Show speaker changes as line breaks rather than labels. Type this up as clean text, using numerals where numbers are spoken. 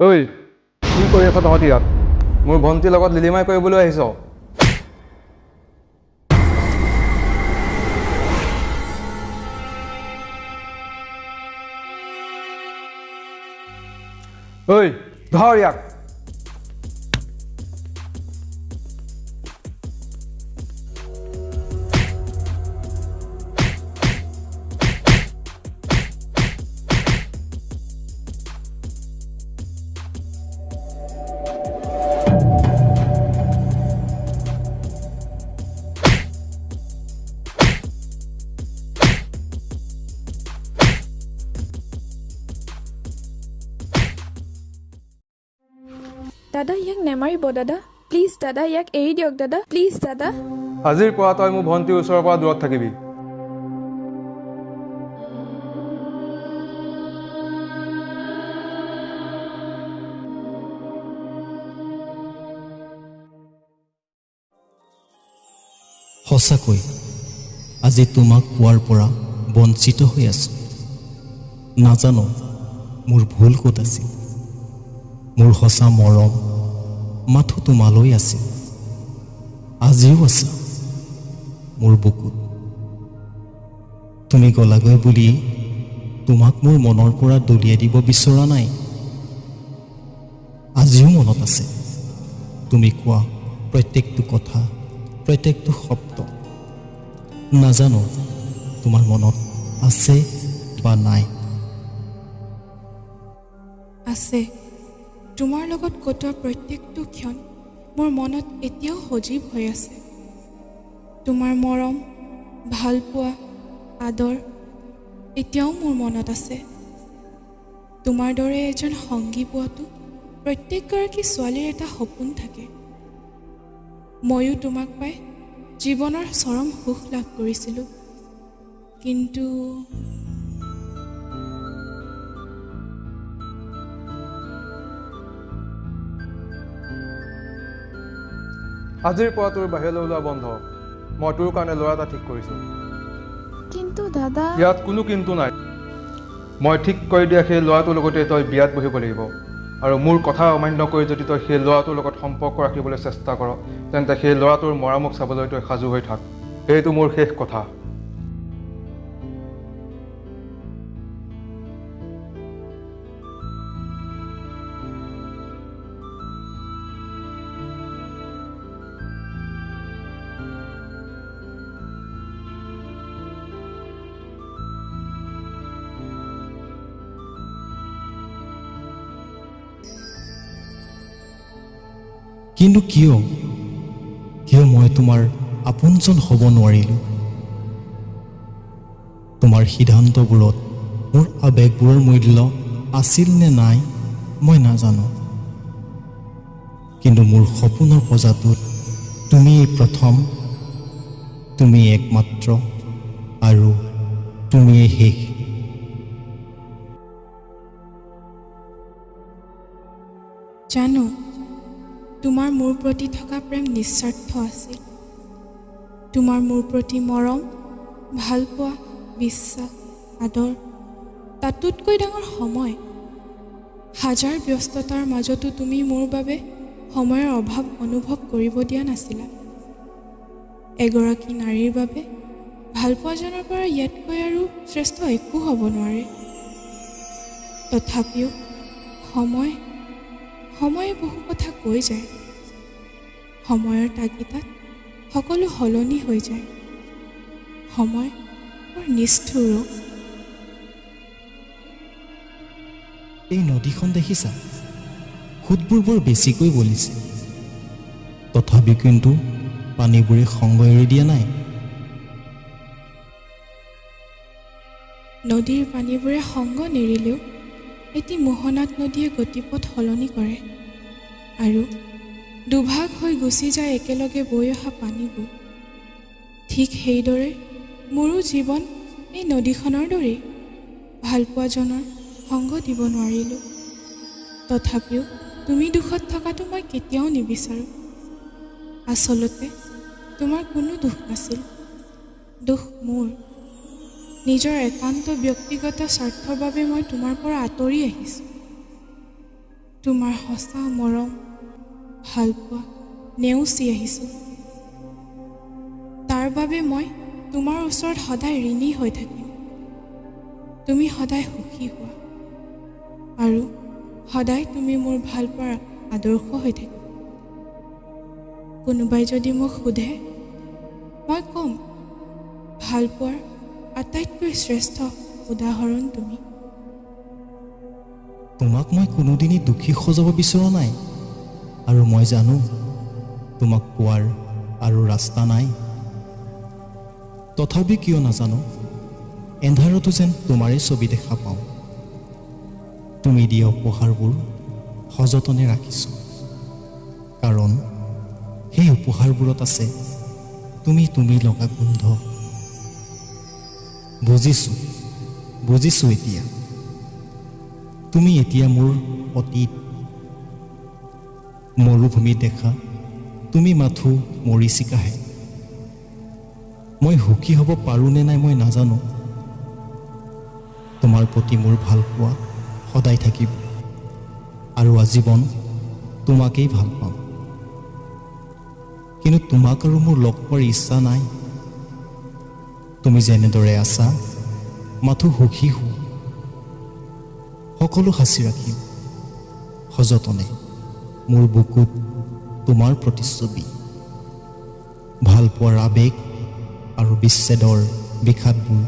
ঐ কি কৰি আছ তহঁতি ইয়াত? মোৰ ভণ্টিৰ লগত লিলিমাই কৰিবলৈ আহিছ? ঐ ধৰ ইয়াক।
দাদা ইয়াক নেমাৰিব দাদা, প্লিজ দাদা ইয়াক এৰি দিয়ক দাদা, প্লিজ দাদা।
আজিৰ পৰা তই মোৰ ভণ্টিৰ ওচৰৰ পৰা দূৰত থাকিবি।
সঁচাকৈ আজি তোমাক পোৱাৰ পৰা বঞ্চিত হৈ আছোঁ। নাজানো মোৰ ভুল ক'ত আছিল। মোৰ সঁচা মৰম মাথো তোমালৈ আছিল, আজিও আছা মোৰ বুকুত। তুমি গলাগৈ বুলি তোমাক মোৰ মনৰ পৰা দলিয়াই দিব বিচৰা নাই। আজিও মনত আছে তুমি কোৱা প্ৰত্যেকটো কথা, প্ৰত্যেকটো শব্দ। নাজানো তোমাৰ মনত আছে বা নাই।
আছে, তোমাৰ লগত কটোৱা প্ৰত্যেকটো ক্ষণ মোৰ মনত এতিয়াও সজীৱ হৈ আছে। তোমাৰ মৰম, ভালপোৱা, আদৰ এতিয়াও মোৰ মনত আছে। তোমাৰ দৰে এজন সংগী পোৱাটো প্ৰত্যেকগৰাকী ছোৱালীৰ এটা সপোন থাকে। ময়ো তোমাক পাই জীৱনৰ চৰম সুখ লাভ কৰিছিলোঁ, কিন্তু
আজিৰ পৰা তোৰ বাহিৰলৈ ওলোৱা বন্ধ। মই তোৰ কাৰণে ল'ৰা এটা ঠিক কৰিছোঁ।
কিন্তু দাদা,
ইয়াত কোনো কিন্তু নাই। মই ঠিক কৰি দিয়া সেই ল'ৰাটোৰ লগতে তই বিয়াত বহিব লাগিব। আৰু মোৰ কথা অমান্য কৰি যদি তই সেই ল'ৰাটোৰ লগত সম্পৰ্ক ৰাখিবলৈ চেষ্টা কৰ, তেন্তে সেই ল'ৰাটোৰ মৰামুখ চাবলৈ তই সাজু হৈ থাক। এইটো মোৰ শেষ কথা।
কিন্তু কিয় মই তোমাৰ আপোনজন হ'ব নোৱাৰিলোঁ? তোমাৰ সিদ্ধান্তবোৰত মোৰ আৱেগবোৰৰ মূল্য আছিল নে নাই মই নাজানো, কিন্তু মোৰ সপোনৰ প্ৰজাটোত তুমিয়েই প্ৰথম, তুমি একমাত্ৰ, আৰু তুমিয়েই শেষ।
জানো তোমাৰ মোৰ প্ৰতি থকা প্ৰেম নিস্বাৰ্থ আছিল। তোমাৰ মোৰ প্ৰতি মৰম, ভালপোৱা, বিশ্বাস, আদৰ তাতোতকৈ ডাঙৰ সময়। হাজাৰ ব্যস্ততাৰ মাজতো তুমি মোৰ বাবে সময়ৰ অভাৱ অনুভৱ কৰিব দিয়া নাছিলা। এগৰাকী নাৰীৰ বাবে ভালপোৱাজনৰ পৰা ইয়াতকৈ আৰু শ্ৰেষ্ঠ একো হ'ব নোৱাৰে। তথাপিও সময়ে বহু কথা কৈ যায়। সময়ৰ তাগিদাত সকলো সলনি হৈ যায়। সময় বৰ নিষ্ঠুৰ।
এই নদীখন দেখিছা, সোঁতবোৰ বৰ বেছিকৈ বলিছে, তথাপিও কিন্তু পানীবোৰে সংগ এৰি দিয়া নাই।
নদীৰ পানীবোৰে সংগ নেৰিলেও এটি মোহনাত নদীয়ে গতিপথ সলনি কৰে, আৰু দুভাগ হৈ গুচি যায় একেলগে বৈ অহা পানীবোৰ। ঠিক সেইদৰে মোৰো জীৱন এই নদীখনৰ দৰেই। ভালপোৱাজনৰ সংগ দিব নোৱাৰিলোঁ, তথাপিও তুমি দুখত থকাটো মই কেতিয়াও নিবিচাৰোঁ। আচলতে তোমাৰ কোনো দুখ নাছিল, দুখ মোৰ। নিজৰ একান্ত ব্যক্তিগত স্বাৰ্থৰ বাবে মই তোমাৰ পৰা আঁতৰি আহিছোঁ। তোমাৰ সঁচা মৰম ভালপোৱা নেওচি আহিছোঁ। তাৰ বাবে মই তোমাৰ ওচৰত সদায় ঋণী হৈ থাকিম। তুমি সদায় সুখী হোৱা আৰু সদায় তুমি মোৰ ভালপোৱাৰ আদৰ্শ হৈ থাকিবা। কোনোবাই যদি মোক সোধে, মই ক'ম ভালপোৱাৰ আটাইতকৈ শ্ৰেষ্ঠ উদাহৰণ তুমি।
তোমাক মই কোনোদিনেই দুখী সজাব বিচৰা নাই, আৰু মই জানো তোমাক পোৱাৰ আৰু ৰাস্তা নাই। তথাপি কিয় নাজানো এন্ধাৰতো যেন তোমাৰে ছবি দেখা পাওঁ। তুমি দিয়া উপহাৰবোৰ সযতনে ৰাখিছোঁ, কাৰণ সেই উপহাৰবোৰত আছে তুমি লগা গোন্ধ। বুজিছোঁ এতিয়া। তুমি এতিয়া মোৰ অতীত। মৰুভূমি দেখা তুমি মাথো মৰিচিকাহে। মই সুখী হ'ব পাৰোঁ নে নাই মই নাজানো। তোমাৰ প্ৰতি মোৰ ভালপোৱা সদায় থাকিব, আৰু আজীৱন তোমাকেই ভাল পাম। কিন্তু তোমাক আৰু মোৰ লগ পোৱাৰ ইচ্ছা নাই। তুমি যেনেদৰে আছা মাথো সুখী হোৱা। সকলো সাঁচি ৰাখিম সযতনে মোৰ বুকুত তোমাৰ প্ৰতিচ্ছবি। ভালপোৱাৰ আৱেগ আৰু বিচ্ছেদৰ বিষাদবোৰ